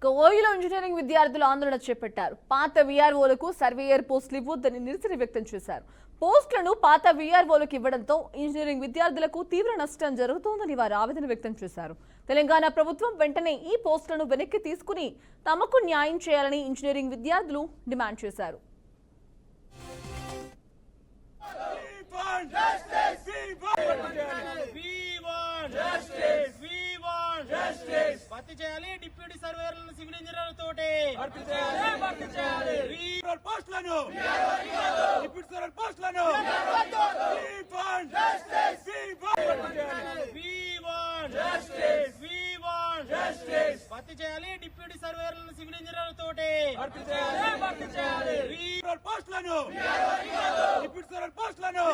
కోయిలో engineering విద్యార్థులు ఆందోళన చేపట్టారు. పాత వీఆర్ఓలకు సర్వేయర్ పోస్టులు ఇవ్వొద్దని నిరసన వ్యక్తం చేశారు. పోస్టులను పాత వీఆర్ఓలకు ఇవ్వడంతో ఇంజనీరింగ్ విద్యార్థులకు తీవ్ర నష్టం జరుగుతోందని వారు ఆవేదన వ్యక్తం చేశారు. తెలంగాణ ప్రభుత్వం వెంటనే ఈ పోస్టులను వెనక్కి తీసుకుని తమకు న్యాయం చేయాలని ఇంజనీరింగ్ విద్యార్థులు డిమాండ్ చేశారు. భర్తీ చేయాలి డిప్యూటీ సర్వేయర్లను సివిల్ ఇంజనీర్ల తోటి పోస్టులను డిప్యూటీ సర్వేయర్ పోస్టులను భర్తీ చేయాలి డిప్యూటీ సర్వేయర్లను సివిల్ ఇంజనీర్ల తోటి పోస్టులను డిప్యూటీ సర్వేయర్ పోస్టులను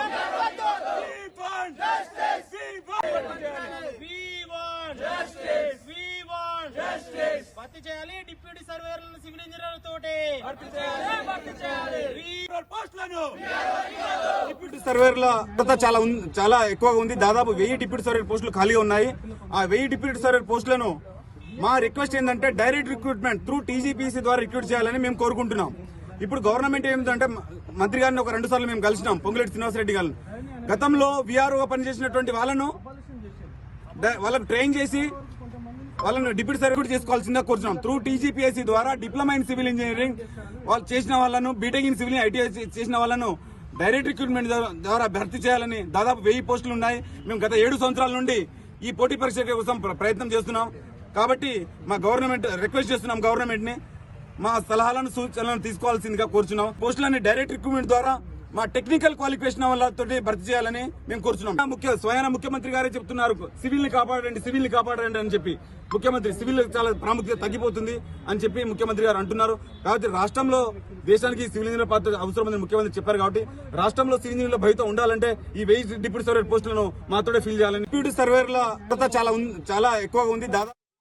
భర్తీ చేయాలి డిప్యూటీ సర్వేయర్లను సివిల్ ఇంజనీర్ల తోటి పోస్టులను డిప్యూటీ సర్వేయర్ల కొరత చాలా ఎక్కువగా ఉంది. దాదాపు 1000 డిప్యూటీ సర్వేయర్ పోస్టులు ఖాళీగా ఉన్నాయి. ఆ 1000 డిప్యూటీ సర్వేయర్ పోస్టులను మా రిక్వెస్ట్ ఏంటంటే డైరెక్ట్ రిక్రూట్మెంట్ త్రూ టీజీపీసీ ద్వారా రిక్రూట్ చేయాలని మేము కోరుకుంటున్నాం. ఇప్పుడు గవర్నమెంట్ ఏమిటంటే మంత్రి గారిని ఒక 2 సార్లు మేము కలిసినాం, పొంగులేటి శ్రీనివాసరెడ్డి గారిని. గతంలో వీఆర్ఓగా పనిచేసినటువంటి వాళ్ళకు ట్రైన్ చేసి వాళ్ళను డిప్యూటీ సర్వేయర్ చేసుకోవాల్సిందిగా కోరుతున్నాం. త్రూ టీజీపీఎస్సీ ద్వారా డిప్లొమా ఇన్ సివిల్ ఇంజనీరింగ్ వాళ్ళు చేసిన వాళ్ళను, బీటెక్ ఇన్ సివిల్ ఐటీఐ చేసిన వాళ్ళను డైరెక్ట్ రిక్రూట్మెంట్ ద్వారా భర్తీ చేయాలని దాదాపు 1000 పోస్టులు ఉన్నాయి. మేము గత 7 సంవత్సరాల నుండి ఈ పోటీ పరీక్ష కోసం ప్రయత్నం చేస్తున్నాం. కాబట్టి మా గవర్నమెంట్ రిక్వెస్ట్ చేస్తున్నాం, గవర్నమెంట్ ని మా సలహాలను సూచనలను తీసుకోవాల్సిందిగా కోరుచున్నాం. పోస్టులని డైరెక్ట్ రిక్రూట్మెంట్ ద్వారా మా టెక్నికల్ క్వాలిఫికేషన్ వాళ్ళతో భర్తీ చేయాలని మేము కోరుచున్నాం. స్వయాన ముఖ్యమంత్రి గారే చెప్తున్నారు సివిల్ ని కాపాడండి అని చెప్పి. ముఖ్యమంత్రి సివిల్ చాలా ప్రాముఖ్యత తగ్గిపోతుంది అని చెప్పి ముఖ్యమంత్రి గారు అంటున్నారు. కాబట్టి రాష్ట్రంలో దేశానికి సివిల్ ఇంజనీర్ పాత్ర అవసరమని ముఖ్యమంత్రి చెప్పారు. కాబట్టి రాష్ట్రంలో సివిల్ ఇంజనీర్ల భవిత ఉండాలంటే ఈ 1000 డిప్యూటీ సర్వేయర్ పోస్టులను మాతోనే ఫిల్ చేయాలని. డిప్యూటీ సర్వేయర్ల కొరత చాలా ఎక్కువగా ఉంది. దాదాపు